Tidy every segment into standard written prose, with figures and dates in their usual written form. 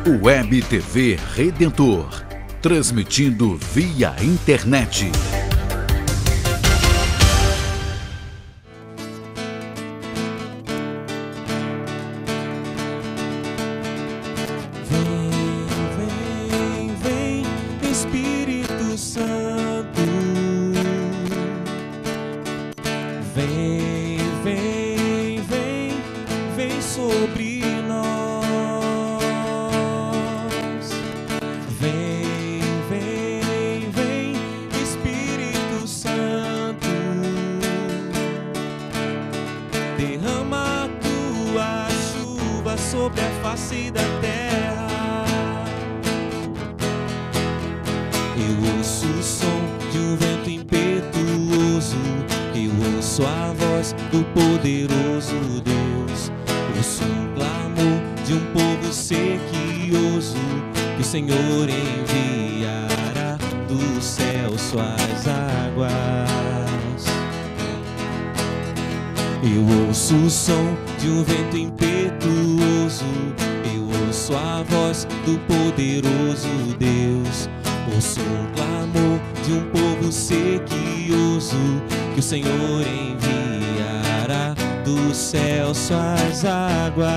Web TV Redentor, transmitindo via internet. Vem, Espírito Santo. Vem sobre nós. Vem, Espírito Santo. Derrama a tua chuva sobre a face da terra. Eu ouço o som de um vento impetuoso. Eu ouço a voz do poderoso Deus. Ouço um clamor de um povo sequioso, que o Senhor enviará do céu suas águas. Eu ouço o som de um vento impetuoso. Eu ouço a voz do poderoso Deus. Ouço um clamor de um povo sequioso, que o Senhor enviará do céu suas águas.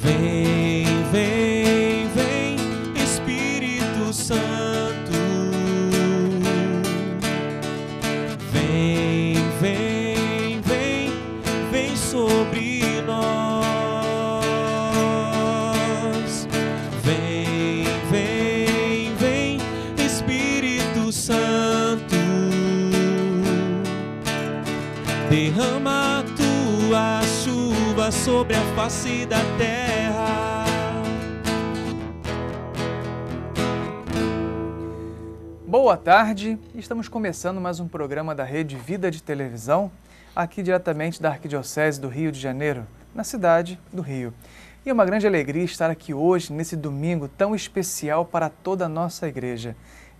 Vem, Espírito Santo. Vem sobre nós. Vem, Espírito Santo. Derrama a tua chuva sobre a face da terra. Boa tarde, estamos começando mais um programa da Rede Vida de Televisão, aqui diretamente da Arquidiocese do Rio de Janeiro, na cidade do Rio. E é uma grande alegria estar aqui hoje, nesse domingo tão especial para toda a nossa igreja,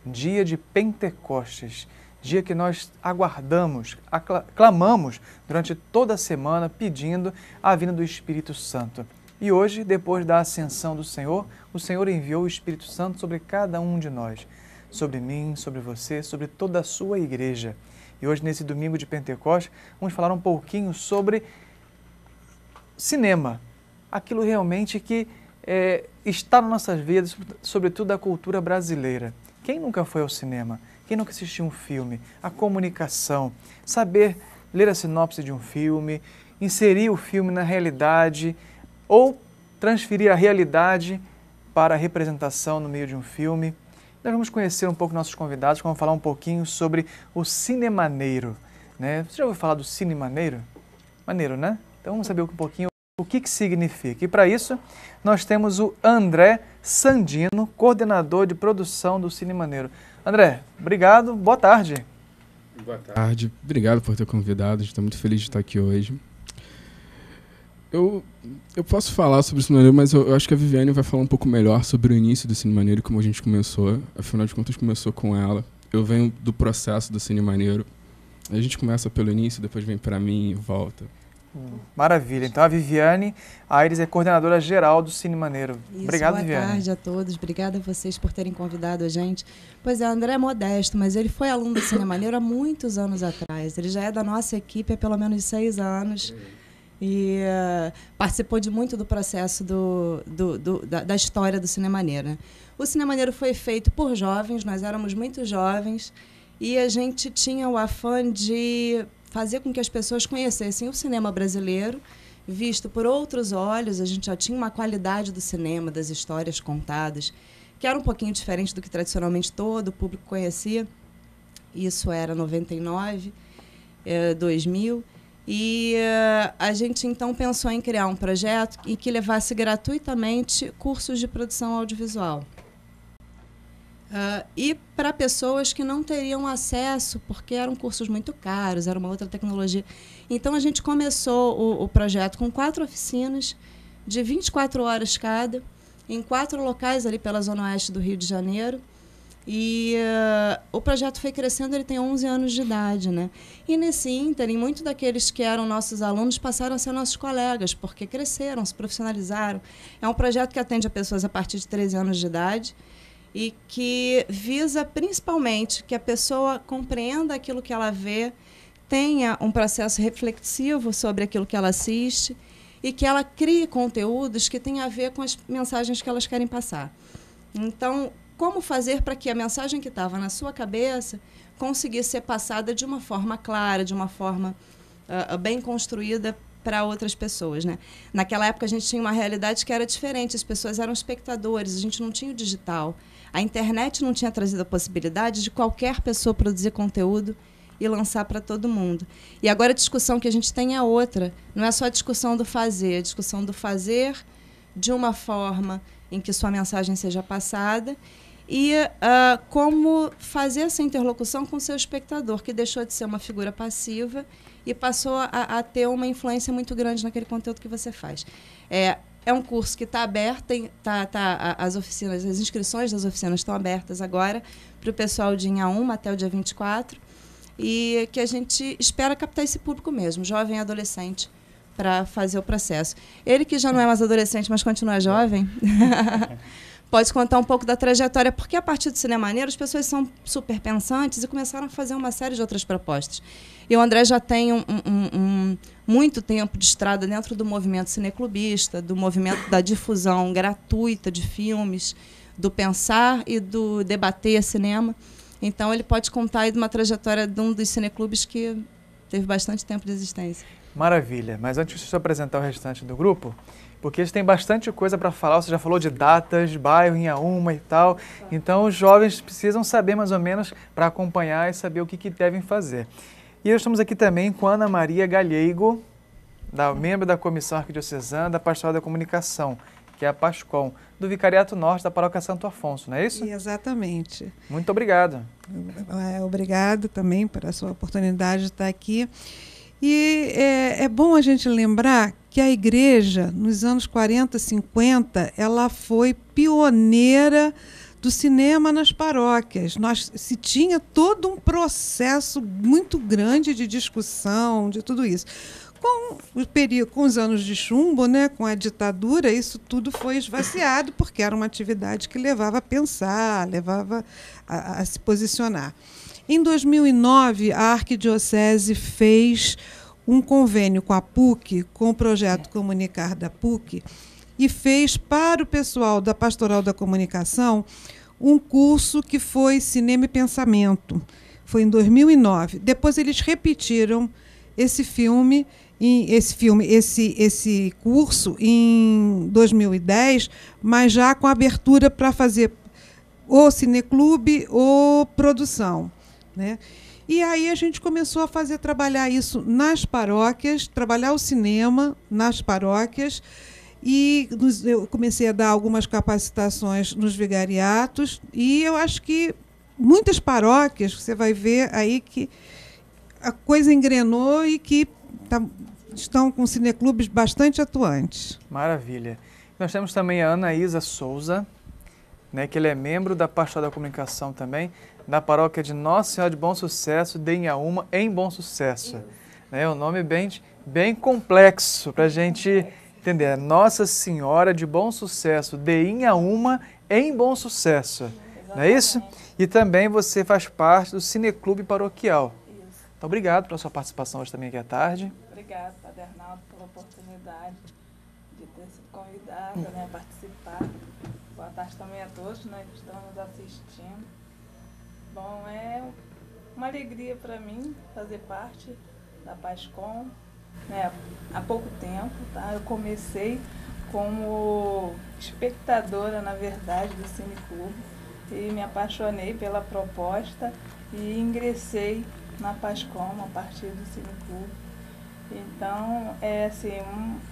dia de Pentecostes, dia que nós aguardamos, clamamos durante toda a semana pedindo a vinda do Espírito Santo. E hoje, depois da ascensão do Senhor, o Senhor enviou o Espírito Santo sobre cada um de nós, sobre mim, sobre você, sobre toda a sua igreja. E hoje, nesse domingo de Pentecostes, vamos falar um pouquinho sobre cinema, aquilo realmente que está nas nossas vidas, sobretudo a cultura brasileira. Quem nunca foi ao cinema? Quem nunca assistiu um filme? A comunicação, saber ler a sinopse de um filme, inserir o filme na realidade ou transferir a realidade para a representação no meio de um filme. Nós vamos conhecer um pouco nossos convidados, que vão falar um pouquinho sobre o Cinemaneiro, né? Você já ouviu falar do Cinemaneiro? Maneiro, né? Então vamos saber um pouquinho o que significa. E para isso, nós temos o André Sandino, coordenador de produção do Cinemaneiro. André, obrigado, boa tarde. Boa tarde, obrigado por ter convidado, estou muito feliz de estar aqui hoje. Eu posso falar sobre o Cinemaneiro, mas eu acho que a Viviane vai falar um pouco melhor sobre o início do Cinemaneiro, como a gente começou. Afinal de contas, começou com ela. Eu venho do processo do Cinemaneiro. A gente começa pelo início, depois vem para mim e volta. Maravilha. Então, a Viviane Aires é coordenadora geral do Cinemaneiro. Obrigado, Viviane. Boa tarde a todos. Obrigada a vocês por terem convidado a gente. Pois é, o André é modesto, mas ele foi aluno do Cinemaneiro há muitos anos atrás. Ele já é da nossa equipe há pelo menos 6 anos. E participou de muito do processo da história do Cinemaneiro, né? O Cinemaneiro foi feito por jovens, nós éramos muito jovens, e a gente tinha o afã de fazer com que as pessoas conhecessem o cinema brasileiro, visto por outros olhos. A gente já tinha uma qualidade do cinema, das histórias contadas, que era um pouquinho diferente do que tradicionalmente todo o público conhecia. Isso era 99, 2000. E a gente, então, pensou em criar um projeto em que levasse gratuitamente cursos de produção audiovisual. E para pessoas que não teriam acesso, porque eram cursos muito caros, era uma outra tecnologia. Então, a gente começou o projeto com 4 oficinas, de 24 horas cada, em 4 locais ali pela Zona Oeste do Rio de Janeiro. E o projeto foi crescendo, ele tem 11 anos de idade, né? E nesse ínterim, muitos daqueles que eram nossos alunos passaram a ser nossos colegas, porque cresceram, se profissionalizaram. É um projeto que atende a pessoas a partir de 13 anos de idade e que visa principalmente que a pessoa compreenda aquilo que ela vê, tenha um processo reflexivo sobre aquilo que ela assiste e que ela crie conteúdos que tenham a ver com as mensagens que elas querem passar. Então, como fazer para que a mensagem que estava na sua cabeça conseguisse ser passada de uma forma clara, de uma forma bem construída para outras pessoas, né? Naquela época a gente tinha uma realidade que era diferente, as pessoas eram espectadores, a gente não tinha o digital. A internet não tinha trazido a possibilidade de qualquer pessoa produzir conteúdo e lançar para todo mundo. E agora a discussão que a gente tem é outra, não é só a discussão do fazer, a discussão do fazer de uma forma em que sua mensagem seja passada e como fazer essa interlocução com o seu espectador, que deixou de ser uma figura passiva e passou a ter uma influência muito grande naquele conteúdo que você faz. É um curso que está aberto, as oficinas, as inscrições das oficinas estão abertas agora para o pessoal de Inhaúma até o dia 24, e que a gente espera captar esse público mesmo, jovem e adolescente, para fazer o processo. Ele que já não é mais adolescente, mas continua jovem, pode contar um pouco da trajetória, porque a partir do Cinemaneiro as pessoas são super pensantes e começaram a fazer uma série de outras propostas. E o André já tem muito tempo de estrada dentro do movimento cineclubista, do movimento da difusão gratuita de filmes, do pensar e do debater cinema. Então, ele pode contar aí de uma trajetória de um dos cineclubes que teve bastante tempo de existência. Maravilha. Mas antes de você apresentar o restante do grupo, porque eles têm bastante coisa para falar, você já falou de datas, de bairro, Inhaúma e tal, então os jovens precisam saber mais ou menos para acompanhar e saber o que devem fazer. E nós estamos aqui também com a Ana Maria Galheigo, membro da Comissão Arquidiocesana da Pastoral da Comunicação, que é a PASCOM, do Vicariato Norte da Paróquia Santo Afonso, não é isso? Exatamente. Muito obrigado. Obrigado também por a sua oportunidade de estar aqui. E é bom a gente lembrar que a igreja, nos anos 40, 50, ela foi pioneira do cinema nas paróquias. Se tinha todo um processo muito grande de discussão, de tudo isso. Com os anos de chumbo, né, com a ditadura, isso tudo foi esvaziado, porque era uma atividade que levava a pensar, levava a se posicionar. Em 2009, a Arquidiocese fez um convênio com a PUC, com o projeto Comunicar da PUC, e fez para o pessoal da Pastoral da Comunicação um curso que foi Cinema e Pensamento. Foi em 2009. Depois eles repetiram esse curso em 2010, mas já com abertura para fazer ou cineclube ou produção, né? E aí a gente começou a trabalhar isso nas paróquias, trabalhar o cinema nas paróquias, e eu comecei a dar algumas capacitações nos vigariatos, e eu acho que muitas paróquias, você vai ver aí que a coisa engrenou e que estão com cineclubes bastante atuantes. Maravilha. Nós temos também a Anaísa Souza, né, que ele é membro da Pastoral da Comunicação também, da paróquia de Nossa Senhora de Bom Sucesso, de Inhaúma, em Bom Sucesso. É um nome bem complexo para a gente entender. Nossa Senhora de Bom Sucesso, de Inhaúma, em Bom Sucesso. Exatamente. Não é isso? E também você faz parte do Cineclube Paroquial. Isso. Então, obrigado pela sua participação hoje também aqui à tarde. Obrigado, Padre Arnaldo, pela oportunidade de ter sido convidada, né, a participar. Boa tarde também a todos, né, que estão nos assistindo. Bom, é uma alegria para mim fazer parte da PASCOM, né, há pouco tempo, tá? Eu comecei como espectadora, na verdade, do Cineclube e me apaixonei pela proposta e ingressei na PASCOM a partir do Cineclube. Então,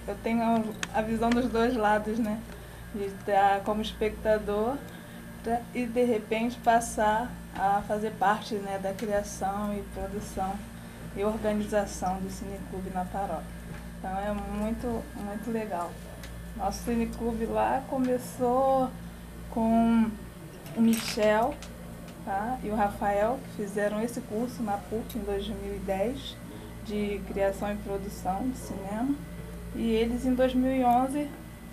eu tenho a visão dos dois lados, né? De estar como espectador e, de repente, passar a fazer parte, né, da criação e produção e organização do Cineclube na paróquia. Então, é muito, muito legal. Nosso Cineclube lá começou com o Michel, tá? E o Rafael, que fizeram esse curso na PUC em 2010, de criação e produção de cinema. E eles, em 2011,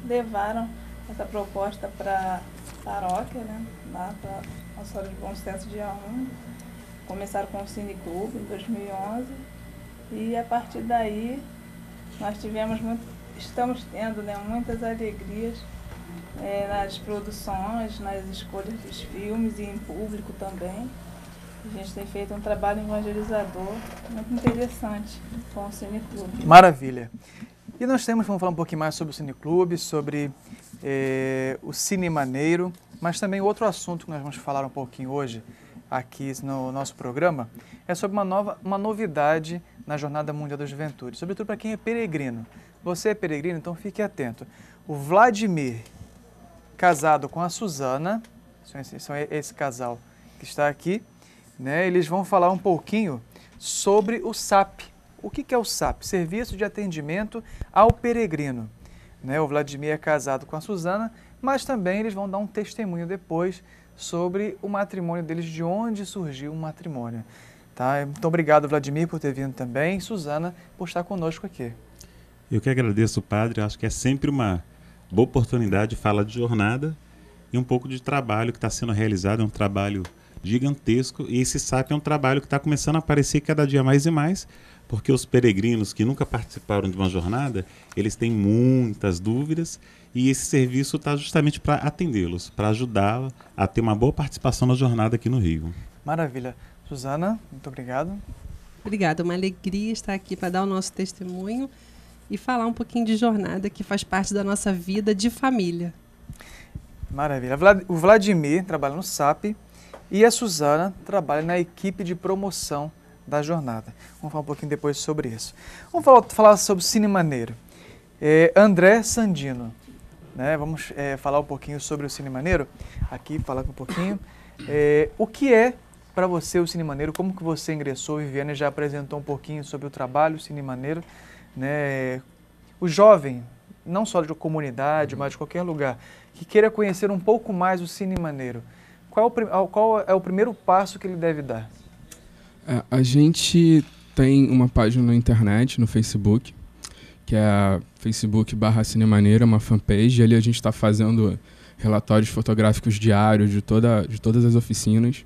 levaram essa proposta para a paróquia, né? Lá para Nossa Senhora de Bom Sucesso de Aúna. Começaram com o Cine Clube em 2011. E a partir daí, nós estamos tendo, né, muitas alegrias nas produções, nas escolhas dos filmes e em público também. A gente tem feito um trabalho evangelizador muito interessante com o Cine Clube. Maravilha. E nós vamos falar um pouquinho mais sobre o Cine Clube, sobre o Cine Maneiro, mas também outro assunto que nós vamos falar um pouquinho hoje aqui no nosso programa é sobre uma novidade na Jornada Mundial da Juventude, sobretudo para quem é peregrino. Você é peregrino, então fique atento. O Vladimir, casado com a Suzana, são esse casal que está aqui, né? Eles vão falar um pouquinho sobre o SAP. O que é o SAP? Serviço de Atendimento ao Peregrino. Né? O Vladimir é casado com a Suzana, mas também eles vão dar um testemunho depois sobre o matrimônio deles, de onde surgiu o matrimônio. Tá? Muito obrigado, Vladimir, por ter vindo também, e Suzana, por estar conosco aqui. Eu que agradeço, padre. Acho que é sempre uma boa oportunidade de falar de jornada e um pouco de trabalho que está sendo realizado. É um trabalho gigantesco e esse SAP é um trabalho que está começando a aparecer cada dia mais e mais, porque os peregrinos que nunca participaram de uma jornada, eles têm muitas dúvidas e esse serviço está justamente para atendê-los, para ajudá-los a ter uma boa participação na jornada aqui no Rio. Maravilha. Suzana, muito obrigado. Obrigada, uma alegria estar aqui para dar o nosso testemunho e falar um pouquinho de jornada que faz parte da nossa vida de família. Maravilha. O Vladimir trabalha no SAP e a Suzana trabalha na equipe de promoção da jornada. Vamos falar um pouquinho depois sobre isso. Vamos falar sobre o Cine Maneiro. André Sandino, né? Vamos falar um pouquinho sobre o Cine Maneiro. Aqui, falar um pouquinho. O que é para você o Cine Maneiro? Como que você ingressou? Viviane já apresentou um pouquinho sobre o trabalho, o Cine Maneiro. Né? O jovem, não só de comunidade, mas de qualquer lugar, que queira conhecer um pouco mais o Cine Maneiro, qual é o primeiro passo que ele deve dar? A gente tem uma página na internet, no Facebook, que é Facebook/Cine Maneiro, uma fanpage, e ali a gente está fazendo relatórios fotográficos diários de todas as oficinas.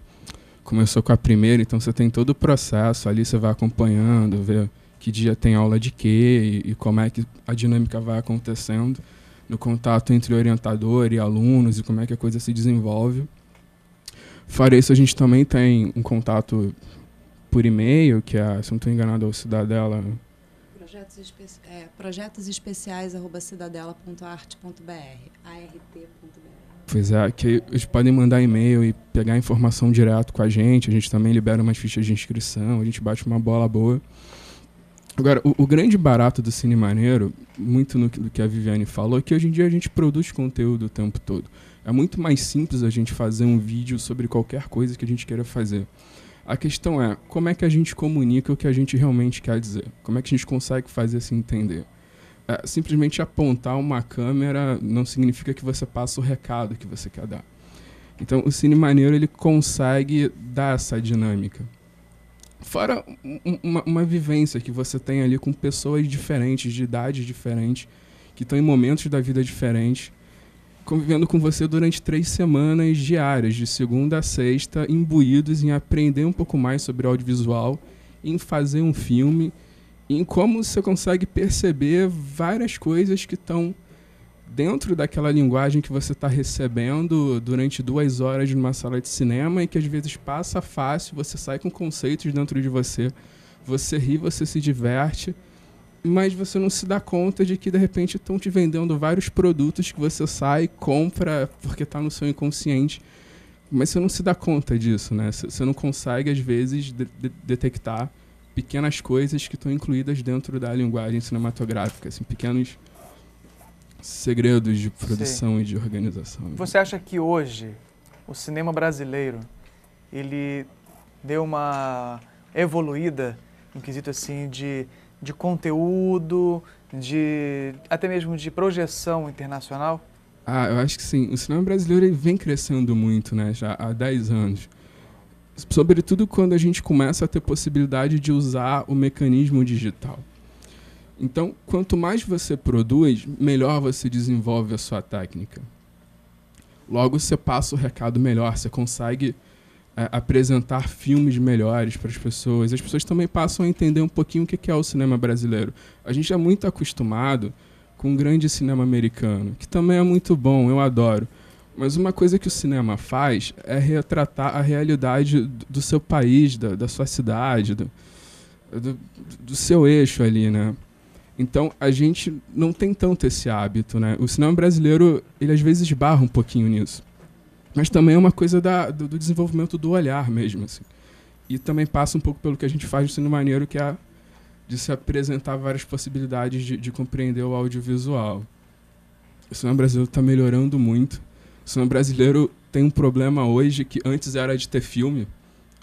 Começou com a primeira, então você tem todo o processo, ali você vai acompanhando, vê que dia tem aula de quê e como é que a dinâmica vai acontecendo, no contato entre orientador e alunos e como é que a coisa se desenvolve. Fora isso, a gente também tem um contato por e-mail, que é, se não estou enganado, é o Cidadela. projetosespeciais@cidadela.arte.br, art.br. Pois é, que eles podem mandar e-mail e pegar informação direto com a gente também libera umas fichas de inscrição, a gente bate uma bola boa. Agora, o grande barato do Cine Maneiro, muito no que a Viviane falou, é que hoje em dia a gente produz conteúdo o tempo todo. É muito mais simples a gente fazer um vídeo sobre qualquer coisa que a gente queira fazer. A questão é, como é que a gente comunica o que a gente realmente quer dizer? Como é que a gente consegue fazer se entender? Simplesmente apontar uma câmera não significa que você passa o recado que você quer dar. Então, o Cine Maneiro, ele consegue dar essa dinâmica. Fora uma vivência que você tem ali com pessoas diferentes, de idades diferentes, que estão em momentos da vida diferentes, convivendo com você durante 3 semanas diárias, de segunda a sexta, imbuídos em aprender um pouco mais sobre audiovisual, em fazer um filme, em como você consegue perceber várias coisas que estão dentro daquela linguagem que você está recebendo durante 2 horas numa sala de cinema e que às vezes passa fácil, você sai com conceitos dentro de você ri, você se diverte, mas você não se dá conta de que de repente estão te vendendo vários produtos que você sai, compra porque está no seu inconsciente, mas você não se dá conta disso, né? Você não consegue às vezes detectar pequenas coisas que estão incluídas dentro da linguagem cinematográfica, assim, pequenos segredos de produção. Sim. E de organização. Você acha que hoje o cinema brasileiro ele deu uma evoluída em quesito assim de conteúdo, até mesmo de projeção internacional? Eu acho que sim. O cinema brasileiro ele vem crescendo muito, né, já há 10 anos. sobretudo quando a gente começa a ter possibilidade de usar o mecanismo digital. Então, quanto mais você produz, melhor você desenvolve a sua técnica. Logo, você passa o recado melhor, você consegue apresentar filmes melhores para as pessoas. As pessoas também passam a entender um pouquinho o que é o cinema brasileiro. A gente é muito acostumado com o grande cinema americano, que também é muito bom, eu adoro. Mas uma coisa que o cinema faz é retratar a realidade do seu país, da sua cidade, do seu eixo ali, né? Então, a gente não tem tanto esse hábito, né? O cinema brasileiro, ele às vezes esbarra um pouquinho nisso. Mas também é uma coisa do desenvolvimento do olhar mesmo, assim. E também passa um pouco pelo que a gente faz no cinema maneiro, que é de se apresentar várias possibilidades de compreender o audiovisual. O cinema brasileiro está melhorando muito. O cinema brasileiro tem um problema hoje que antes era de ter filme,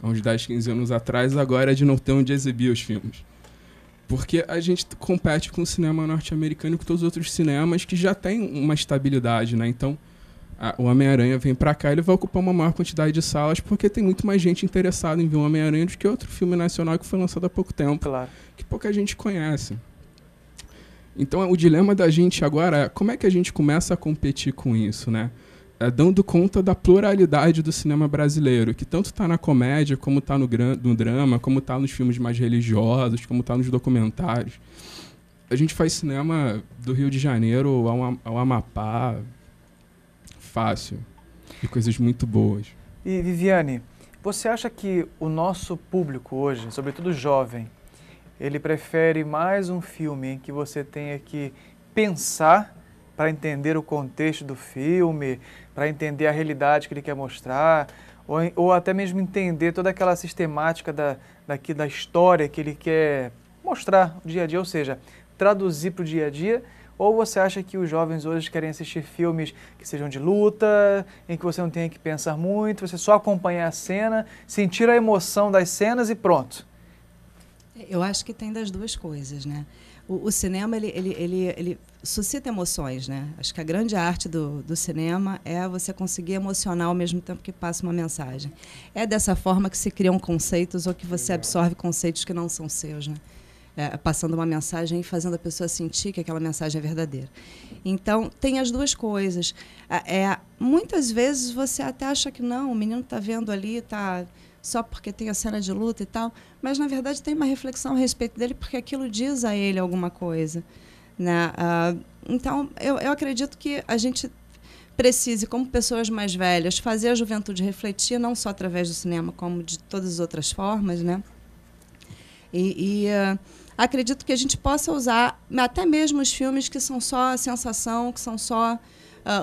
há uns 10, 15 anos atrás, agora é de não ter onde exibir os filmes. Porque a gente compete com o cinema norte-americano e com todos os outros cinemas que já têm uma estabilidade, né? Então, o Homem-Aranha vem para cá e ele vai ocupar uma maior quantidade de salas porque tem muito mais gente interessada em ver o Homem-Aranha do que outro filme nacional que foi lançado há pouco tempo, Claro. que pouca gente conhece. Então, o dilema da gente agora é como é que a gente começa a competir com isso, né? Dando conta da pluralidade do cinema brasileiro, que tanto está na comédia, como está no drama, como está nos filmes mais religiosos, como está nos documentários. A gente faz cinema do Rio de Janeiro ao Amapá, fácil, e coisas muito boas. E, Viviane, você acha que o nosso público hoje, sobretudo jovem, ele prefere mais um filme em que você tenha que pensar para entender o contexto do filme, para entender a realidade que ele quer mostrar, ou até mesmo entender toda aquela sistemática da história que ele quer mostrar no dia a dia, ou seja, traduzir para o dia a dia? Ou você acha que os jovens hoje querem assistir filmes que sejam de luta, em que você não tenha que pensar muito, você só acompanhar a cena, sentir a emoção das cenas e pronto? Eu acho que tem das duas coisas, né? O cinema, ele suscita emoções, né? Acho que a grande arte do cinema é você conseguir emocionar ao mesmo tempo que passa uma mensagem. É dessa forma que se criam conceitos ou que você absorve conceitos que não são seus, né? Passando uma mensagem e fazendo a pessoa sentir que aquela mensagem é verdadeira. Então, tem as duas coisas. Muitas vezes você até acha que não, o menino está vendo ali, está só porque tem a cena de luta e tal, mas, na verdade, tem uma reflexão a respeito dele porque aquilo diz a ele alguma coisa, né? Então, eu acredito que a gente precise, como pessoas mais velhas, fazer a juventude refletir, não só através do cinema, como de todas as outras formas, né? Acredito que a gente possa usar até mesmo os filmes que são só sensação, que são só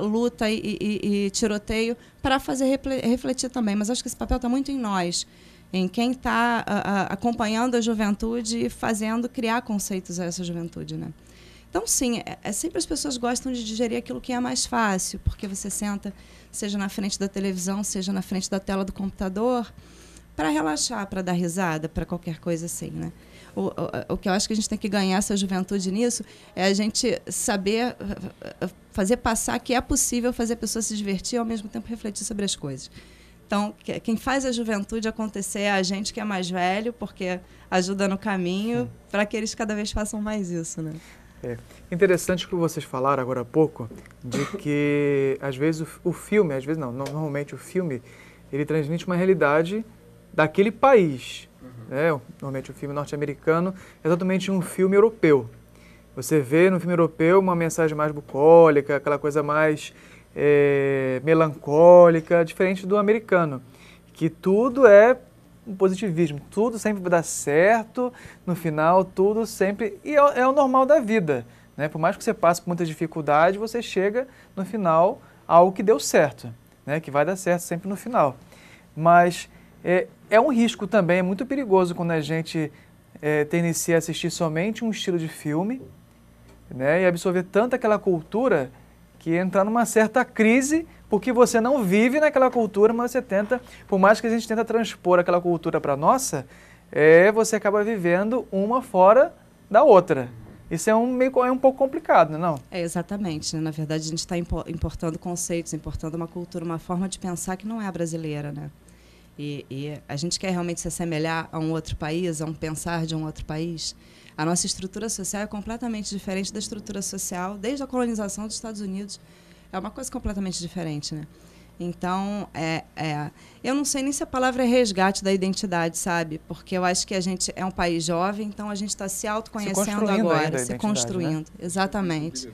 luta e tiroteio, para fazer refletir também. Mas acho que esse papel está muito em nós, em quem está acompanhando a juventude e fazendo criar conceitos a essa juventude, né? Então, sim, sempre as pessoas gostam de digerir aquilo que é mais fácil, porque você senta, seja na frente da televisão, seja na frente da tela do computador, para relaxar, para dar risada, para qualquer coisa assim, né? O que eu acho que a gente tem que ganhar essa juventude nisso é a gente saber fazer passar que é possível fazer a pessoa se divertir e, ao mesmo tempo, refletir sobre as coisas. Então, quem faz a juventude acontecer é a gente que é mais velho, porque ajuda no caminho para que eles cada vez façam mais isso, né? É interessante o que vocês falaram agora há pouco, de que, às vezes, o filme, às vezes não, normalmente o filme, ele transmite uma realidade daquele país. Né? Normalmente o filme norte-americano é totalmente um filme europeu. Você vê no filme europeu uma mensagem mais bucólica, aquela coisa mais melancólica, diferente do americano, que tudo é um positivismo, tudo sempre vai dar certo, no final tudo sempre... E é o normal da vida, né? Por mais que você passe por muita dificuldade, você chega no final a algo que deu certo, né? Que vai dar certo sempre no final. Mas é um risco também, é muito perigoso quando a gente inicia a assistir somente um estilo de filme, né? E absorver tanto aquela cultura que entrar numa certa crise, porque você não vive naquela cultura, mas você tenta, por mais que a gente tenta transpor aquela cultura para a nossa, você acaba vivendo uma fora da outra. Isso é um pouco complicado, não é? Exatamente. Né? Na verdade, a gente está importando conceitos, importando uma cultura, uma forma de pensar que não é a brasileira, né? e a gente quer realmente se assemelhar a um outro país, a um pensar de um outro país, a nossa estrutura social é completamente diferente da estrutura social desde a colonização dos Estados Unidos. É uma coisa completamente diferente, né? Então, eu não sei nem se a palavra é resgate da identidade, sabe? Porque eu acho que a gente é um país jovem, então a gente está se autoconhecendo agora, se construindo. Né? Exatamente.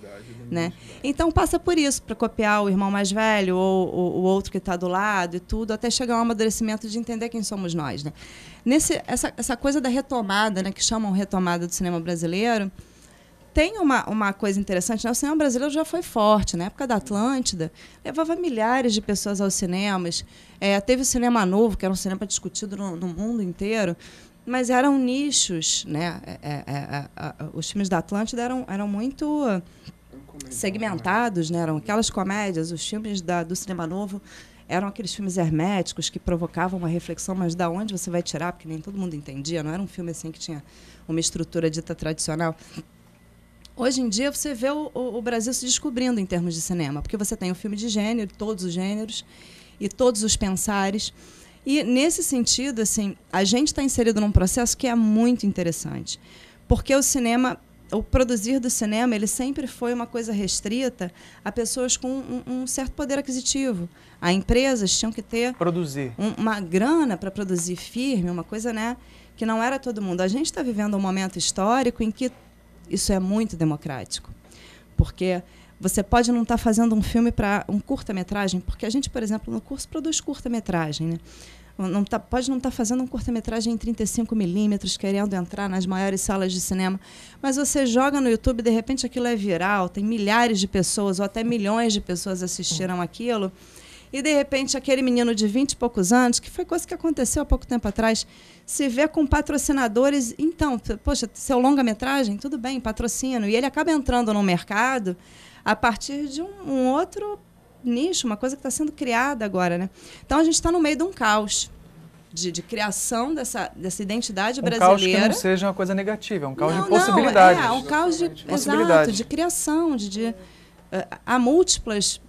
Né? Então, passa por isso, para copiar o irmão mais velho ou o outro que está do lado e tudo, até chegar ao amadurecimento de entender quem somos nós. Né? Essa coisa da retomada, né, que chamam retomada do cinema brasileiro, tem uma coisa interessante, né? O cinema brasileiro já foi forte. Na época da Atlântida, levava milhares de pessoas aos cinemas. Teve o Cinema Novo, que era um cinema discutido no mundo inteiro, mas eram nichos. Né? Os filmes da Atlântida eram muito segmentados, né? Eram aquelas comédias. Os filmes do Cinema Novo eram aqueles filmes herméticos que provocavam uma reflexão, mas de onde você vai tirar? Porque nem todo mundo entendia. Não era um filme assim que tinha uma estrutura dita tradicional. Hoje em dia, você vê o Brasil se descobrindo em termos de cinema, porque você tem o filme de gênero, todos os gêneros e todos os pensares. E, nesse sentido, assim, a gente está inserido num processo que é muito interessante, porque o produzir do cinema, ele sempre foi uma coisa restrita a pessoas com um certo poder aquisitivo. As empresas tinham que ter uma grana para produzir firme, uma coisa, né, que não era todo mundo. A gente está vivendo um momento histórico em que isso é muito democrático, porque você pode não estar fazendo um filme para um curta-metragem, porque a gente, por exemplo, no curso produz curta-metragem, né? Pode não estar fazendo um curta-metragem em 35mm, querendo entrar nas maiores salas de cinema, mas você joga no YouTube e, de repente, aquilo é viral, tem milhares de pessoas ou até milhões de pessoas assistiram aquilo, e, de repente, aquele menino de 20 e poucos anos, que foi coisa que aconteceu há pouco tempo atrás, se vê com patrocinadores. Então, poxa, seu longa-metragem, tudo bem, patrocínio. E ele acaba entrando no mercado a partir de um outro nicho, uma coisa que está sendo criada agora. Né? Então, a gente está no meio de um caos de criação dessa identidade brasileira. Um caos que não seja uma coisa negativa, é um caos de possibilidades. Um caos de criação, há múltiplas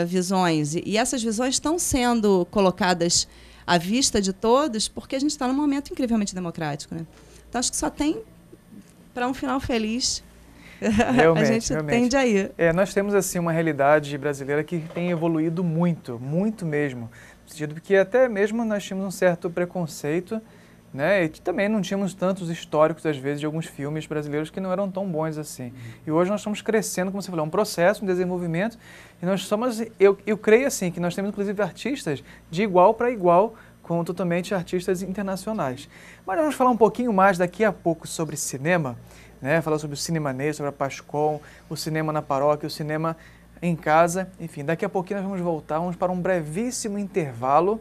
visões, e essas visões estão sendo colocadas à vista de todos, porque a gente está num momento incrivelmente democrático. Né? Então, acho que só tem para um final feliz. Realmente, a gente tende a ir. Nós temos assim, uma realidade brasileira que tem evoluído muito, muito mesmo. No sentido que até mesmo nós tínhamos um certo preconceito, né? E também não tínhamos tantos históricos, às vezes, de alguns filmes brasileiros que não eram tão bons assim. E hoje nós estamos crescendo, como você falou, um processo, um desenvolvimento, e nós somos, eu creio assim, que nós temos inclusive artistas de igual para igual, com totalmente artistas internacionais. Mas vamos falar um pouquinho mais daqui a pouco sobre cinema, né? Falar sobre o Cinemanês, sobre a Pascom, o cinema na paróquia, o cinema em casa, enfim, daqui a pouquinho nós vamos voltar, vamos para um brevíssimo intervalo,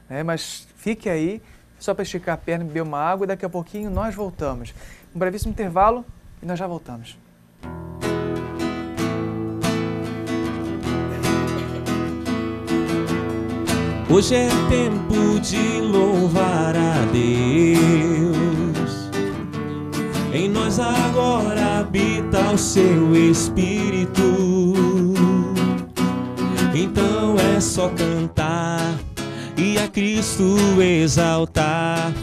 né? Mas fique aí, só para esticar a perna e beber uma água, e daqui a pouquinho nós voltamos. Um brevíssimo intervalo e nós já voltamos. Hoje é tempo de louvar a Deus. Em nós agora habita o seu Espírito. Então é só cantar e a Cristo exaltar,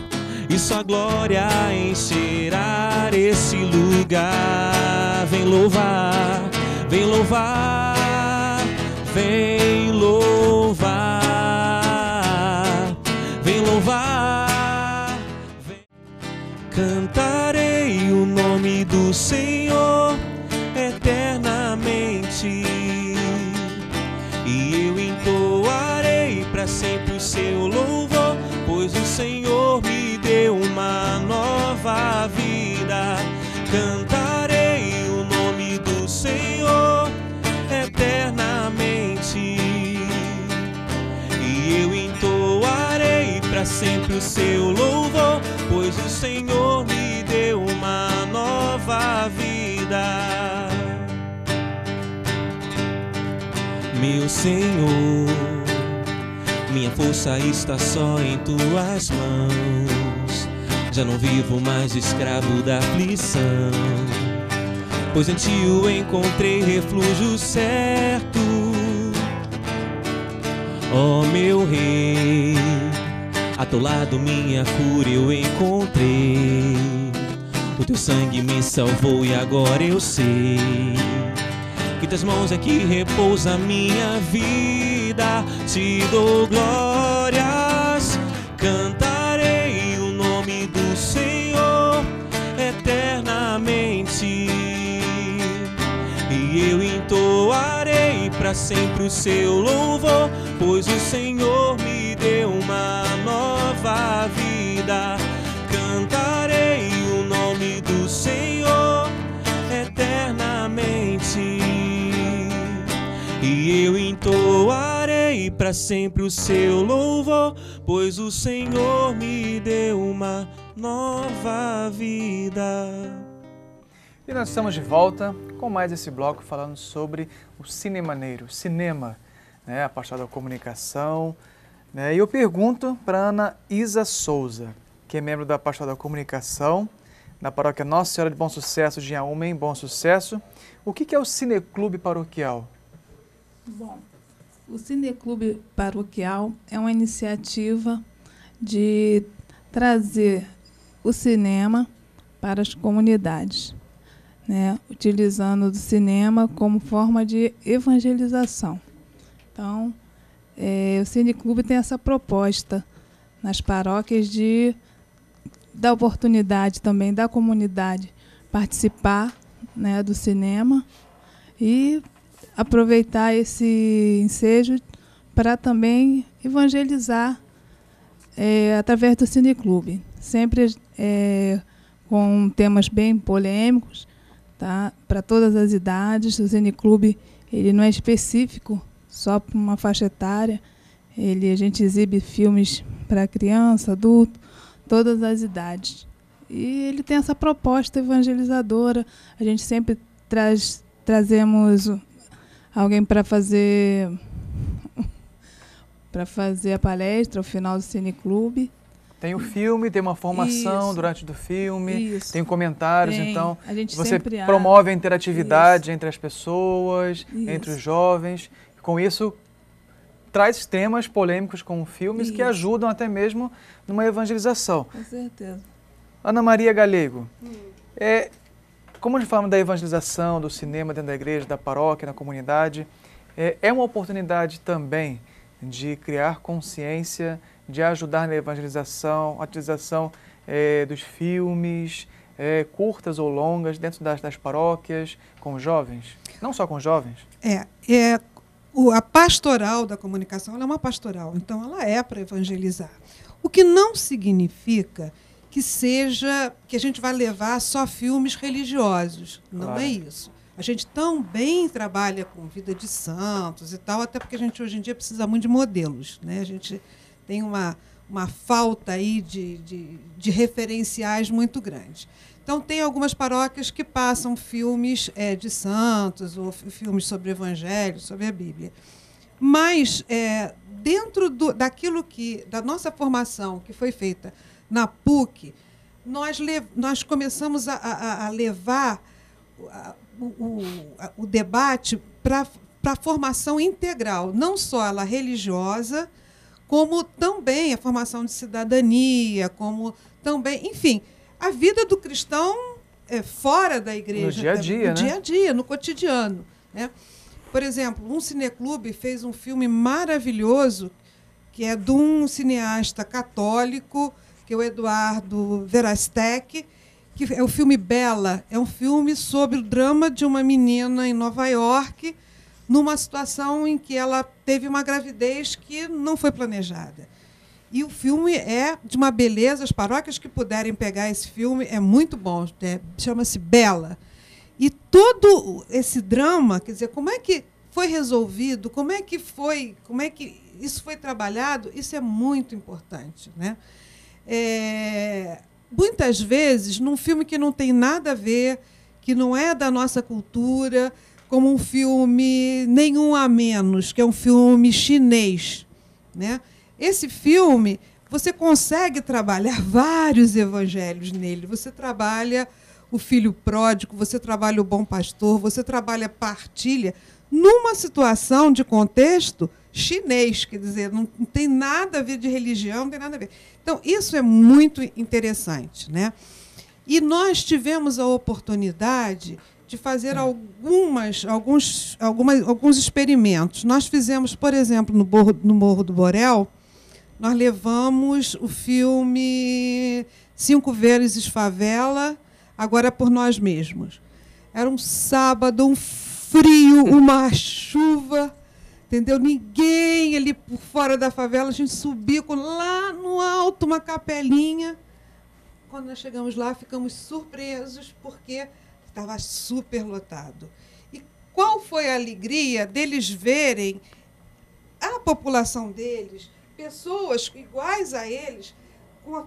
e sua glória encherá esse lugar. Vem louvar, vem louvar, vem louvar, vem louvar, vem. Cantarei o nome do Senhor eternamente, e eu entoarei para sempre o seu louvor, pois o Senhor me deu uma nova vida. Cantarei o nome do Senhor eternamente, e eu entoarei para sempre o seu louvor, pois o Senhor me deu uma nova vida. Meu Senhor, minha força está só em tuas mãos. Já não vivo mais escravo da aflição, pois em ti eu encontrei refúgio certo. Ó meu Rei, A teu lado minha cura eu encontrei. O teu sangue me salvou e agora eu sei que das mãos é que repousa a minha vida. Te dou glórias, cantarei o nome do Senhor eternamente. E eu entoarei para sempre o seu louvor, pois o Senhor me deu uma nova vida. Cantarei o nome do Senhor eternamente. E eu entoarei para sempre o seu louvor, pois o Senhor me deu uma nova vida. E nós estamos de volta com mais esse bloco falando sobre o Cinemaneiro, cinema, né, a Pastoral da Comunicação. Né, e eu pergunto para Ana Isa Souza, que é membro da Pastoral da Comunicação, na paróquia Nossa Senhora de Bom Sucesso, de Inhaúma, em Bom Sucesso. O que é o Cineclube Paroquial? Bom, o Cineclube Paroquial é uma iniciativa de trazer o cinema para as comunidades, né, utilizando o cinema como forma de evangelização. Então, o Cineclube tem essa proposta nas paróquias de dar oportunidade também da comunidade participar, né, do cinema e aproveitar esse ensejo para também evangelizar através do Cineclube, sempre com temas bem polêmicos, tá, para todas as idades. O Cineclube ele não é específico só para uma faixa etária, a gente exibe filmes para criança, adulto, todas as idades. E ele tem essa proposta evangelizadora. A gente sempre trazemos alguém para fazer a palestra ao final do Cineclube. Tem o filme, tem uma formação durante o filme, tem comentários, então você promove a interatividade entre as pessoas, entre os jovens. Com isso, traz temas polêmicos com filmes que ajudam até mesmo numa evangelização. Com certeza. Ana Maria Galego, como a gente fala da evangelização, do cinema dentro da igreja, da paróquia, na comunidade, é uma oportunidade também de criar consciência, de ajudar na evangelização, a utilização dos filmes, curtas ou longas, dentro das paróquias, com jovens? Não só com jovens? A pastoral da comunicação ela é uma pastoral, então ela é para evangelizar. O que não significa que a gente vai levar só filmes religiosos. Não é isso. A gente também trabalha com vida de santos e tal, até porque a gente hoje em dia precisa muito de modelos, né? A gente tem uma falta aí de referenciais muito grande. Então, tem algumas paróquias que passam filmes de santos, ou filmes sobre o Evangelho, sobre a Bíblia. Mas, dentro daquilo da nossa formação, que foi feita na PUC, nós começamos a levar o debate para a formação integral, não só ela religiosa, como também a formação de cidadania, como também, enfim, a vida do cristão fora da igreja. No dia a dia, no dia a dia, no cotidiano, né? Por exemplo, um cineclube fez um filme maravilhoso, que é de um cineasta católico, que é o Eduardo Verastek, que é o filme Bela. É um filme sobre o drama de uma menina em Nova York, numa situação em que ela teve uma gravidez que não foi planejada. E o filme é de uma beleza. As paróquias que puderem pegar esse filme, é muito bom. Chama-se Bela. E todo esse drama, quer dizer, como é que foi resolvido, como é que isso foi trabalhado, isso é muito importante, né? Muitas vezes, num filme que não tem nada a ver, que não é da nossa cultura, como um filme Nenhum a Menos, que é um filme chinês, né? Esse filme, você consegue trabalhar vários evangelhos nele. Você trabalha o filho pródigo, você trabalha o bom pastor, você trabalha partilha, numa situação de contexto chinês, quer dizer, não tem nada a ver de religião, não tem nada a ver. Então, isso é muito interessante, né? E nós tivemos a oportunidade de fazer alguns experimentos. Nós fizemos, por exemplo, no Morro do Borel, nós levamos o filme 5 Vezes Favela, Agora por Nós Mesmos. Era um sábado, um frio, uma chuva, entendeu? Ninguém ali por fora da favela, a gente subiu lá no alto, uma capelinha. Quando nós chegamos lá, ficamos surpresos, porque estava super lotado. E qual foi a alegria deles verem a população deles, pessoas iguais a eles,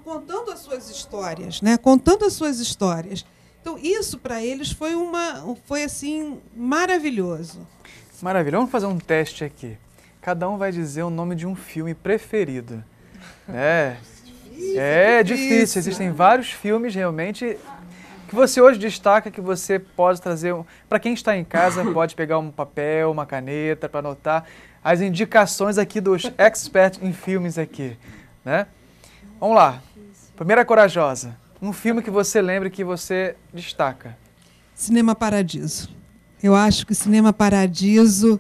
contando as suas histórias, né? Contando as suas histórias. Então, isso para eles foi assim, maravilhoso. Maravilha. Vamos fazer um teste aqui. Cada um vai dizer o nome de um filme preferido. É difícil. Existem vários filmes, realmente, que você hoje destaca, que você pode trazer... Para quem está em casa, pode pegar um papel, uma caneta para anotar as indicações aqui dos experts em filmes aqui, né? Vamos lá. Primeira corajosa. Um filme que você lembra que você destaca. Cinema Paradiso. Eu acho que Cinema Paradiso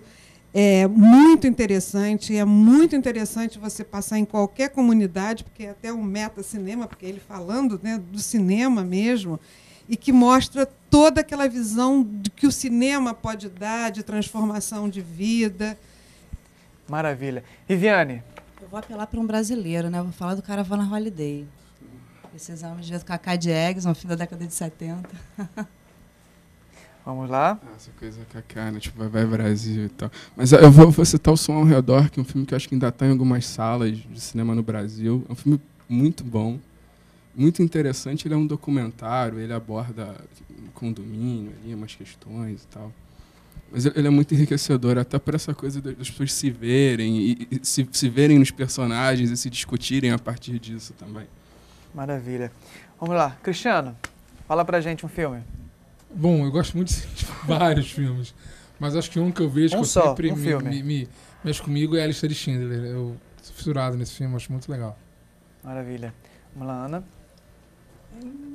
é muito interessante. É muito interessante você passar em qualquer comunidade, porque é até um meta-cinema, porque ele falando, né, do cinema mesmo, e que mostra toda aquela visão que o cinema pode dar, de transformação de vida. Maravilha. Viviane? Eu vou apelar para um brasileiro, né? Eu vou falar do Caravana Holiday. Precisamos ver o Cacá Diegues, um filme da década de 70. Vamos lá. Essa coisa Cacá, né? Tipo, vai Brasil e tal. Mas eu vou citar o Som ao Redor, que é um filme que eu acho que ainda está em algumas salas de cinema no Brasil. É um filme muito bom, muito interessante. Ele é um documentário, ele aborda condomínio ali, umas questões e tal. Mas ele é muito enriquecedor, até por essa coisa das pessoas se verem e se verem nos personagens e se discutirem a partir disso também. Maravilha. Vamos lá. Cristiano, fala pra gente um filme. Bom, eu gosto muito de vários filmes, mas acho que um que eu vejo que sempre me mexe comigo é A Lista de Schindler. Eu sou fissurado nesse filme, acho muito legal. Maravilha. Vamos lá, Ana.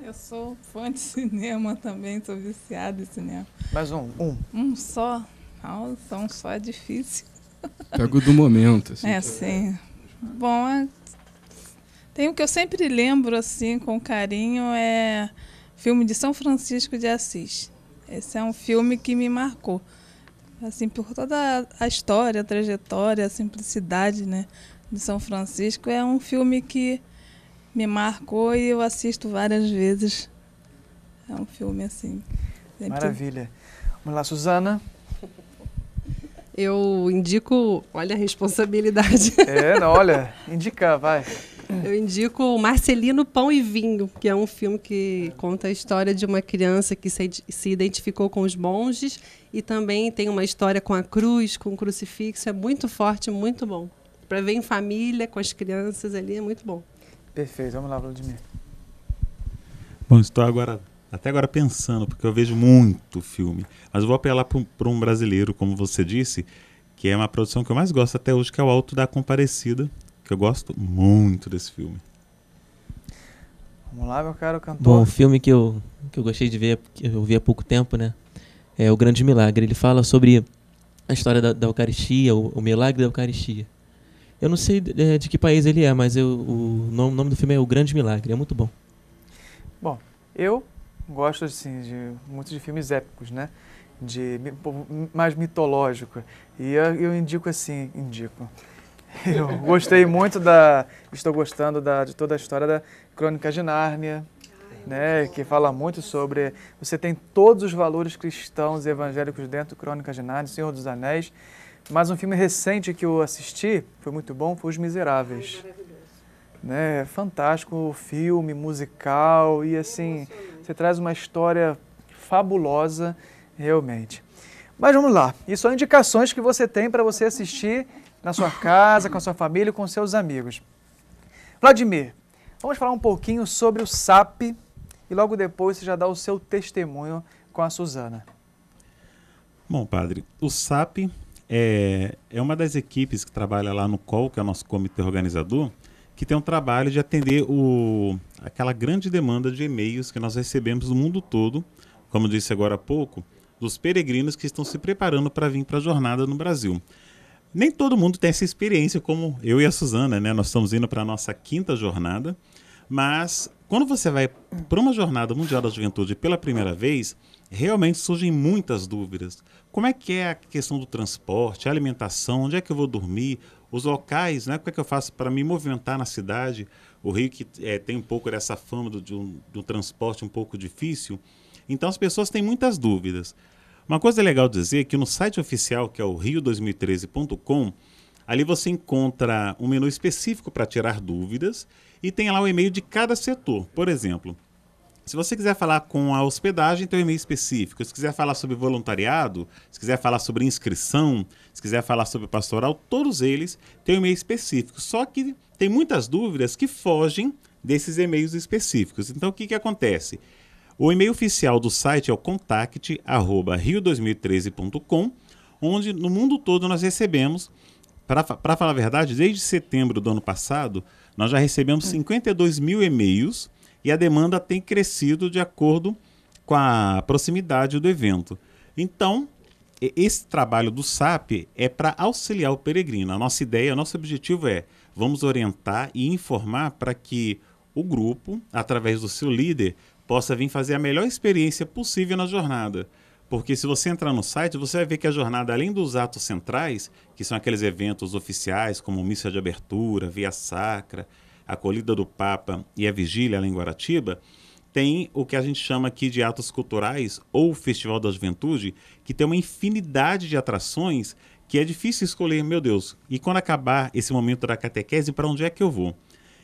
Eu sou fã de cinema também, sou viciada em cinema. Mais um. Um só? Nossa, um só é difícil. Pego do momento. Assim. É, sim. Bom, tem um que eu sempre lembro, assim, com carinho, é filme de São Francisco de Assis. Esse é um filme que me marcou. Assim, por toda a história, a trajetória, a simplicidade, né, de São Francisco. É um filme que me marcou e eu assisto várias vezes. É um filme assim. Sempre... Maravilha. Vamos lá, Suzana. Eu indico, olha a responsabilidade. Olha, indica, vai. Eu indico Marcelino Pão e Vinho, que é um filme que conta a história de uma criança que se identificou com os monges e também tem uma história com a cruz, com o crucifixo. É muito forte, muito bom. Para ver em família, com as crianças ali, é muito bom. Perfeito. Vamos lá, Vladimir. Bom, estou até agora pensando, porque eu vejo muito filme. Mas eu vou apelar para um brasileiro, como você disse, que é uma produção que eu mais gosto até hoje, que é o Alto da Compadecida, que eu gosto muito desse filme. Vamos lá, meu caro cantor. Bom, o filme que eu gostei de ver, que eu vi há pouco tempo, né, é O Grande Milagre. Ele fala sobre a história da Eucaristia, o milagre da Eucaristia. Eu não sei de que país ele é, mas o nome do filme é O Grande Milagre. É muito bom. Bom, eu gosto assim, muito de filmes épicos, né? Mais mitológico. E eu indico assim, eu gostei muito estou gostando de toda a história da Crônica de Nárnia, né? Que fala muito sobre, você tem todos os valores cristãos e evangélicos dentro do Crônica de Nárnia, Senhor dos Anéis. Mas um filme recente que eu assisti, foi muito bom, foi Os Miseráveis. Né? Fantástico filme, musical, e assim, você traz uma história fabulosa, realmente. Mas vamos lá, isso são indicações que você tem para você assistir na sua casa, com a sua família, com seus amigos. Vladimir, vamos falar um pouquinho sobre o SAP e logo depois você já dá o seu testemunho com a Suzana. Bom, padre, o SAP é uma das equipes que trabalha lá no COL, que é o nosso comitê organizador, que tem um trabalho de atender aquela grande demanda de e-mails que nós recebemos do mundo todo, como disse agora há pouco, dos peregrinos que estão se preparando para vir para a jornada no Brasil. Nem todo mundo tem essa experiência como eu e a Suzana, né? Nós estamos indo para a nossa 5ª jornada, mas quando você vai para uma jornada mundial da juventude pela primeira vez, realmente surgem muitas dúvidas. Como é que é a questão do transporte, a alimentação, onde é que eu vou dormir, os locais, né? Como é que eu faço para me movimentar na cidade? O Rio que tem um pouco dessa fama do transporte um pouco difícil. Então as pessoas têm muitas dúvidas. Uma coisa legal dizer é que no site oficial, que é o rio2013.com, ali você encontra um menu específico para tirar dúvidas e tem lá o e-mail de cada setor. Por exemplo, se você quiser falar com a hospedagem, tem um e-mail específico. Se quiser falar sobre voluntariado, se quiser falar sobre inscrição, se quiser falar sobre pastoral, todos eles têm um e-mail específico. Só que tem muitas dúvidas que fogem desses e-mails específicos. Então, o que acontece? O e-mail oficial do site é o contact@rio2013.com, onde no mundo todo nós recebemos, para falar a verdade, desde setembro do ano passado, nós já recebemos 52 mil e-mails e a demanda tem crescido de acordo com a proximidade do evento. Então, esse trabalho do SAP é para auxiliar o peregrino. A nossa ideia, o nosso objetivo vamos orientar e informar para que o grupo, através do seu líder, possa vir fazer a melhor experiência possível na jornada. Porque se você entrar no site, você vai ver que a jornada, além dos atos centrais, que são aqueles eventos oficiais, como missa de abertura, via sacra, a acolhida do Papa e a vigília lá em Guaratiba, tem o que a gente chama aqui de atos culturais, ou Festival da Juventude, que tem uma infinidade de atrações que é difícil escolher, meu Deus, e quando acabar esse momento da catequese, para onde é que eu vou?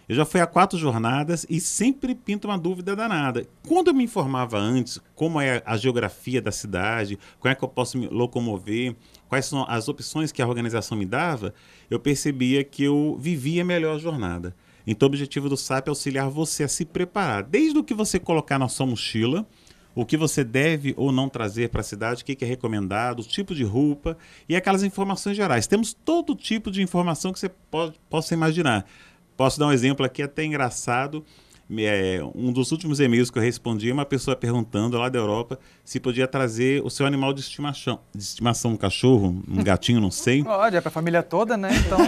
Eu já fui a 4 jornadas e sempre pinto uma dúvida danada. Quando eu me informava antes, como é a geografia da cidade, como é que eu posso me locomover, quais são as opções que a organização me dava, eu percebia que eu vivia melhor a jornada. Então o objetivo do SAP é auxiliar você a se preparar, desde o que você colocar na sua mochila, o que você deve ou não trazer para a cidade, o que é recomendado, o tipo de roupa e aquelas informações gerais. Temos todo tipo de informação que você possa imaginar. Posso dar um exemplo aqui até engraçado. Um dos últimos e-mails que eu respondi, uma pessoa perguntando lá da Europa se podia trazer o seu animal de estimação, um cachorro, um gatinho, não sei. Pode, é para a família toda, né? Então,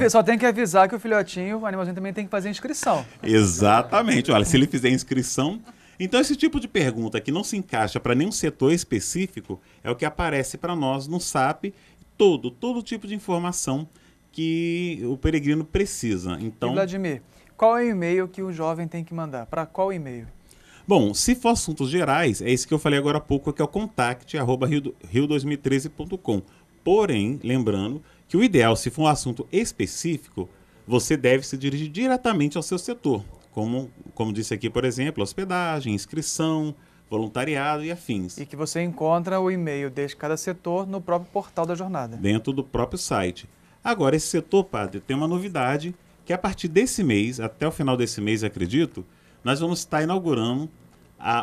só tem que avisar que o filhotinho, o animalzinho também tem que fazer inscrição. Exatamente. Olha, se ele fizer inscrição... Então, esse tipo de pergunta que não se encaixa para nenhum setor específico é o que aparece para nós no SAP, todo tipo de informação que o peregrino precisa. Então, e Vladimir, qual é o e-mail que o jovem tem que mandar? Para qual e-mail? Bom, se for assuntos gerais, é isso que eu falei agora há pouco, que é o contact@rio2013.com. Porém, lembrando que o ideal, se for um assunto específico, você deve se dirigir diretamente ao seu setor. Como disse aqui, por exemplo, hospedagem, inscrição, voluntariado e afins. E que você encontra o e-mail de cada setor no próprio portal da jornada. Dentro do próprio site. Agora, esse setor, padre, tem uma novidade, que a partir desse mês, até o final desse mês, acredito, nós vamos estar inaugurando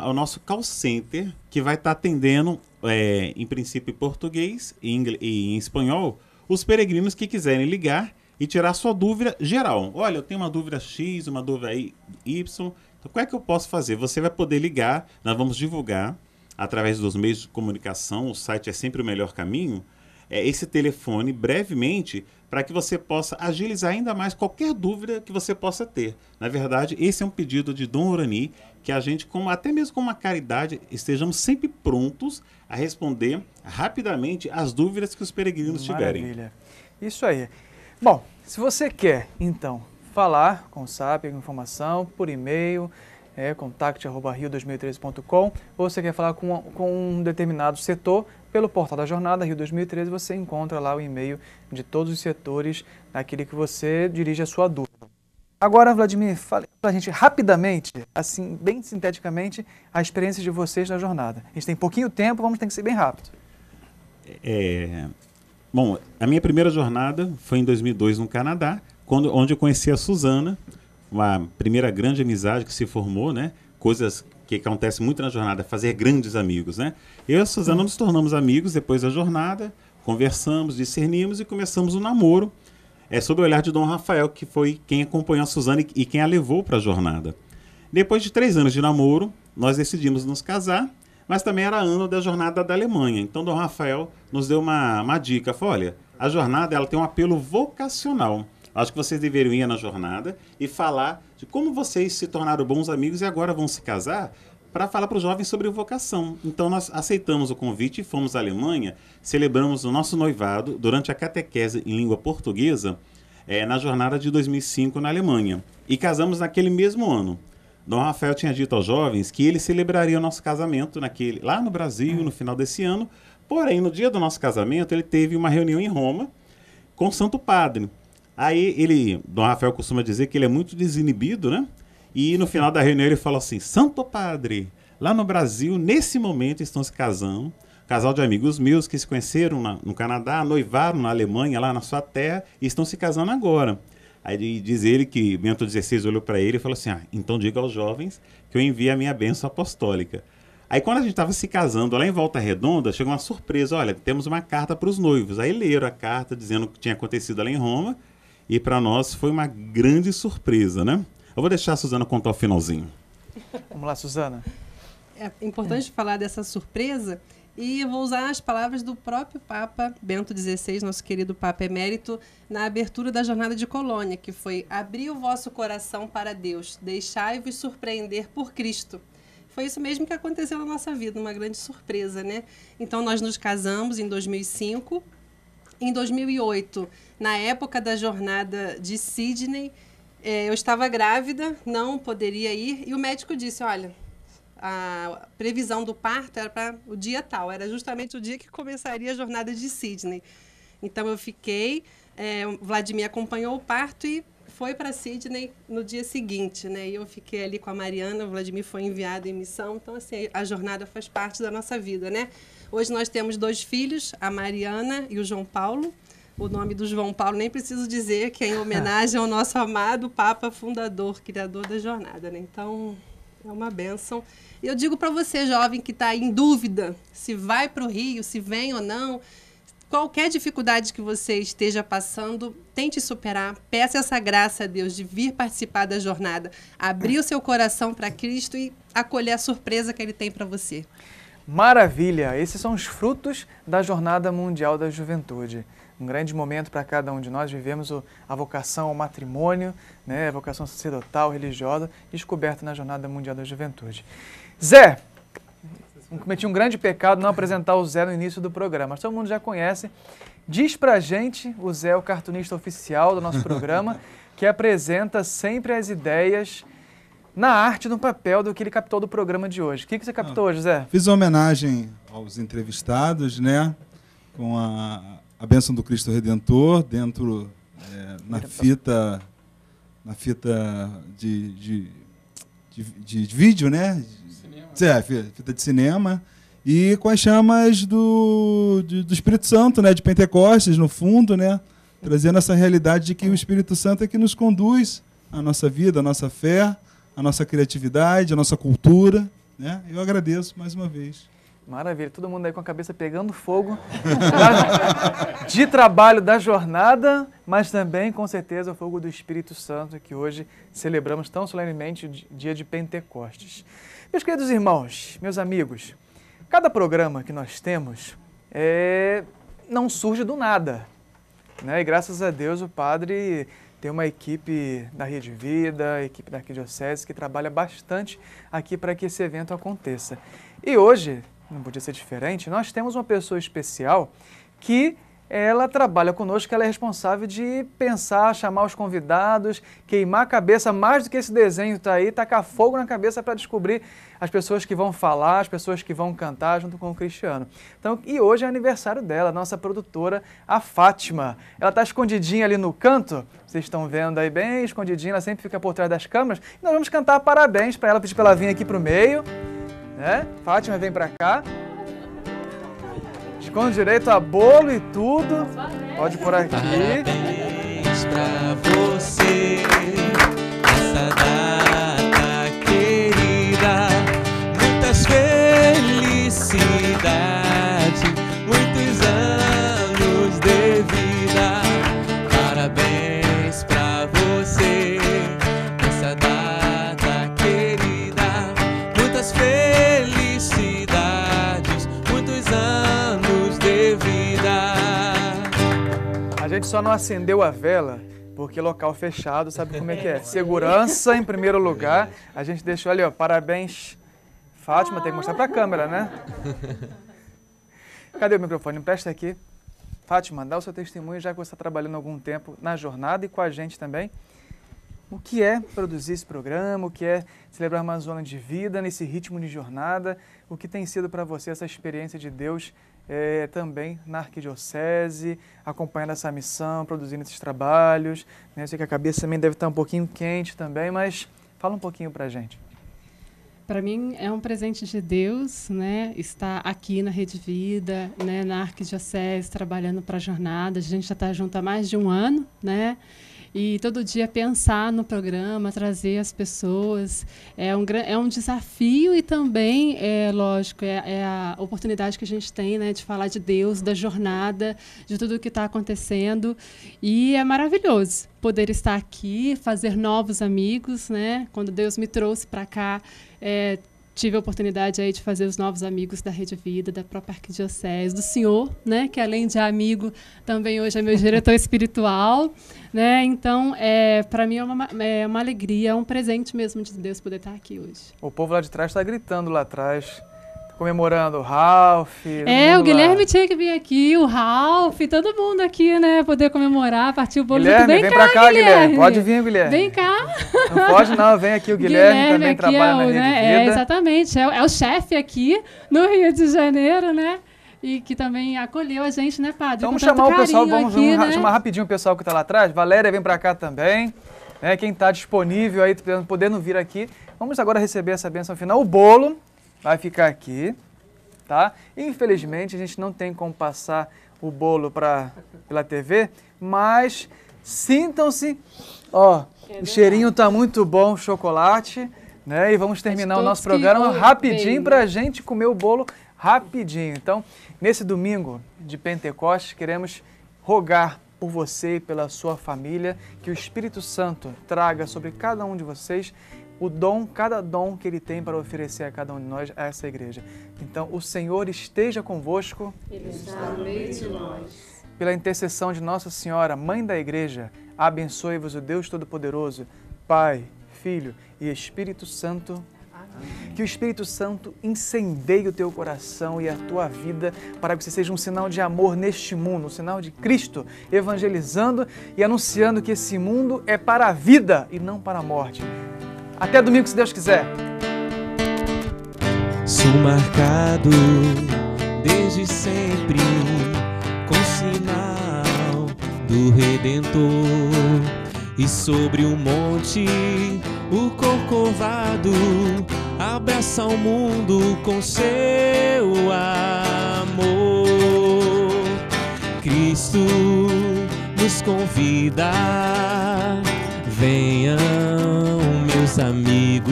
o nosso call center, que vai estar atendendo, em princípio, em português e em espanhol, os peregrinos que quiserem ligar e tirar sua dúvida geral. Olha, eu tenho uma dúvida X, uma dúvida Y, então como é que eu posso fazer? Você vai poder ligar, nós vamos divulgar através dos meios de comunicação, o site é sempre o melhor caminho, esse telefone brevemente para que você possa agilizar ainda mais qualquer dúvida que você possa ter. Na verdade, esse é um pedido de Dom Urani, que a gente, até mesmo com uma caridade, estejamos sempre prontos a responder rapidamente as dúvidas que os peregrinos tiverem. Maravilha. Isso aí. Bom, se você quer, então, falar com o SAP, informação, por e-mail, contact@rio2013.com, ou você quer falar com um determinado setor, pelo portal da jornada, Rio 2013, você encontra lá o e-mail de todos os setores, naquele que você dirige a sua dúvida. Agora, Vladimir, fale para a gente rapidamente, assim, bem sinteticamente, a experiência de vocês na jornada. A gente tem pouquinho tempo, vamos ter que ser bem rápido. Bom, a minha primeira jornada foi em 2002 no Canadá, onde eu conheci a Suzana, uma primeira grande amizade que se formou, né? Coisas que acontecem muito na jornada, fazer grandes amigos, né? Eu e a Suzana nos tornamos amigos depois da jornada, conversamos, discernimos e começamos um namoro sob o olhar de Dom Rafael, que foi quem acompanhou a Suzana e quem a levou para a jornada. Depois de 3 anos de namoro, nós decidimos nos casar, mas também era ano da jornada da Alemanha. Então, Dom Rafael nos deu uma dica. Falou, olha, a jornada ela tem um apelo vocacional. Acho que vocês deveriam ir na jornada e falar de como vocês se tornaram bons amigos e agora vão se casar, para falar para os jovens sobre vocação. Então, nós aceitamos o convite e fomos à Alemanha, celebramos o nosso noivado durante a catequese em língua portuguesa na jornada de 2005 na Alemanha. E casamos naquele mesmo ano. Dom Rafael tinha dito aos jovens que ele celebraria o nosso casamento lá no Brasil, no final desse ano. Porém, no dia do nosso casamento, ele teve uma reunião em Roma com o Santo Padre. Aí, Dom Rafael costuma dizer que ele é muito desinibido, né? E no final da reunião ele falou assim, Santo Padre, lá no Brasil, nesse momento estão se casando, casal de amigos meus que se conheceram no Canadá, noivaram na Alemanha, lá na sua terra, e estão se casando agora. Aí diz ele que Bento XVI olhou para ele e falou assim, então diga aos jovens que eu envio a minha bênção apostólica. Aí quando a gente estava se casando lá em Volta Redonda, chegou uma surpresa, olha, temos uma carta para os noivos. Aí leram a carta dizendo o que tinha acontecido lá em Roma, e para nós foi uma grande surpresa, né? Eu vou deixar a Suzana contar o finalzinho. Vamos lá, Suzana. É importante falar dessa surpresa e eu vou usar as palavras do próprio Papa Bento XVI, nosso querido Papa Emérito, na abertura da Jornada de Colônia, que foi: abri o vosso coração para Deus, deixai-vos surpreender por Cristo. Foi isso mesmo que aconteceu na nossa vida, uma grande surpresa, né? Então, nós nos casamos em 2005. Em 2008, na época da jornada de Sydney, eu estava grávida, não poderia ir, e o médico disse, olha, a previsão do parto era para o dia tal, era justamente o dia que começaria a jornada de Sydney. Então eu fiquei, o Vladimir acompanhou o parto e foi para Sydney no dia seguinte, né? E eu fiquei ali com a Mariana, o Vladimir foi enviado em missão, então assim, a jornada faz parte da nossa vida, né? Hoje nós temos 2 filhos, a Mariana e o João Paulo. O nome do João Paulo nem preciso dizer, que é em homenagem ao nosso amado Papa fundador, criador da jornada, né? Então, é uma bênção. E eu digo para você, jovem, que está em dúvida se vai para o Rio, se vem ou não, qualquer dificuldade que você esteja passando, tente superar, peça essa graça a Deus de vir participar da jornada, abrir o seu coração para Cristo e acolher a surpresa que Ele tem para você. Maravilha! Esses são os frutos da Jornada Mundial da Juventude. Um grande momento para cada um de nós. Vivemos a vocação ao matrimônio, né, a vocação sacerdotal, religiosa, descoberta na Jornada Mundial da Juventude. Zé, cometi um grande pecado não apresentar o Zé no início do programa, mas todo mundo já conhece. Diz pra gente, o Zé é o cartunista oficial do nosso programa, que apresenta sempre as ideias na arte, no papel do que ele captou do programa de hoje. O que você captou hoje, Zé? Fiz uma homenagem aos entrevistados, né, com a bênção do Cristo Redentor, dentro, na fita de vídeo, né? Fita de cinema. E com as chamas do Espírito Santo, né? De Pentecostes, no fundo, né? Trazendo essa realidade de que o Espírito Santo é que nos conduz a nossa vida, a nossa fé, a nossa criatividade, a nossa cultura, né? Eu agradeço mais uma vez. Maravilha, todo mundo aí com a cabeça pegando fogo de trabalho da jornada, mas também, com certeza, o fogo do Espírito Santo, que hoje celebramos tão solenemente o dia de Pentecostes. Meus queridos irmãos, meus amigos, cada programa que nós temos não surge do nada, né? E graças a Deus o padre tem uma equipe da Rede Vida, a equipe da Arquidiocese, que trabalha bastante aqui para que esse evento aconteça. E hoje, não podia ser diferente, nós temos uma pessoa especial que ela trabalha conosco, ela é responsável de pensar, chamar os convidados, queimar a cabeça mais do que esse desenho está aí, tacar fogo na cabeça para descobrir as pessoas que vão falar, as pessoas que vão cantar junto com o Cristiano. Então, e hoje é aniversário dela, nossa produtora, a Fátima. Ela está escondidinha ali no canto, vocês estão vendo aí bem, escondidinha, ela sempre fica por trás das câmeras. E nós vamos cantar parabéns para ela, pedir para ela vir aqui para o meio. Né? Fátima, vem pra cá. Com direito a bolo e tudo. Pode por aqui. Parabéns pra você, essa data querida. Muitas felicidades, muitos anos gente só não acendeu a vela porque local fechado, sabe como é que é? Segurança em primeiro lugar. A gente deixou ali, ó, parabéns, Fátima, tem que mostrar para a câmera, né? Cadê o microfone? Empresta aqui. Fátima, dá o seu testemunho, já que você está trabalhando há algum tempo na jornada e com a gente também. O que é produzir esse programa? O que é celebrar uma zona de vida nesse ritmo de jornada? O que tem sido para você essa experiência de Deus também na arquidiocese, acompanhando essa missão, produzindo esses trabalhos? Né? Eu sei que a cabeça também deve estar um pouquinho quente também, mas fala um pouquinho para a gente. Para mim é um presente de Deus, né, estar aqui na Rede Vida, né, na arquidiocese, trabalhando para a jornada. A gente já está junto há mais de um ano, né? E todo dia pensar no programa, trazer as pessoas, é um desafio e também, lógico, é a oportunidade que a gente tem, né, de falar de Deus, da jornada, de tudo o que está acontecendo. E é maravilhoso poder estar aqui, fazer novos amigos, né? Quando Deus me trouxe para cá, tive a oportunidade aí de fazer os novos amigos da Rede Vida, da própria arquidiocese, do senhor, né, que além de amigo, também hoje é meu diretor espiritual, né? Então, para mim é uma alegria, é um presente mesmo de Deus poder estar aqui hoje. O povo lá de trás está gritando lá atrás, comemorando o Ralph. O Guilherme tinha que vir aqui, o Ralph, todo mundo aqui, né, poder comemorar, partir o bolo. Guilherme, vem pra cá, Guilherme. Pode vir, Guilherme. Vem cá. Não pode não, vem aqui o Guilherme também trabalha na Rede Vida. Exatamente, é o chefe aqui no Rio de Janeiro, né? E que também acolheu a gente, né, padre? Vamos chamar o pessoal, vamos chamar rapidinho o pessoal que está lá atrás. Valéria, vem pra cá também. Né? Quem está disponível aí, podendo vir aqui. Vamos agora receber essa bênção final. O bolo vai ficar aqui, tá? Infelizmente, a gente não tem como passar o bolo pela TV, mas sintam-se, ó, o cheirinho tá muito bom, chocolate, né? E vamos terminar o nosso programa rapidinho para a gente comer o bolo rapidinho. Então, nesse domingo de Pentecostes, queremos rogar por você e pela sua família, que o Espírito Santo traga sobre cada um de vocês cada dom que Ele tem para oferecer a cada um de nós, a essa igreja. Então, o Senhor esteja convosco. Ele está no meio de nós. Pela intercessão de Nossa Senhora, Mãe da Igreja, abençoe-vos o Deus Todo-Poderoso, Pai, Filho e Espírito Santo. Amém. Que o Espírito Santo incendeie o teu coração e a tua vida para que você seja um sinal de amor neste mundo, um sinal de Cristo, evangelizando e anunciando que esse mundo é para a vida e não para a morte. Até domingo, se Deus quiser. Sou marcado desde sempre com sinal do Redentor, e sobre o monte o Corcovado abraça o mundo com seu amor. Cristo nos convida, venham meus amigos,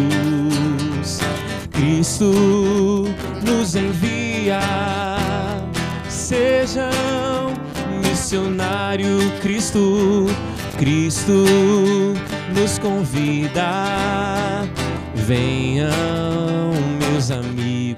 Cristo nos envia, sejam missionário. Cristo nos convida, venham meus amigos.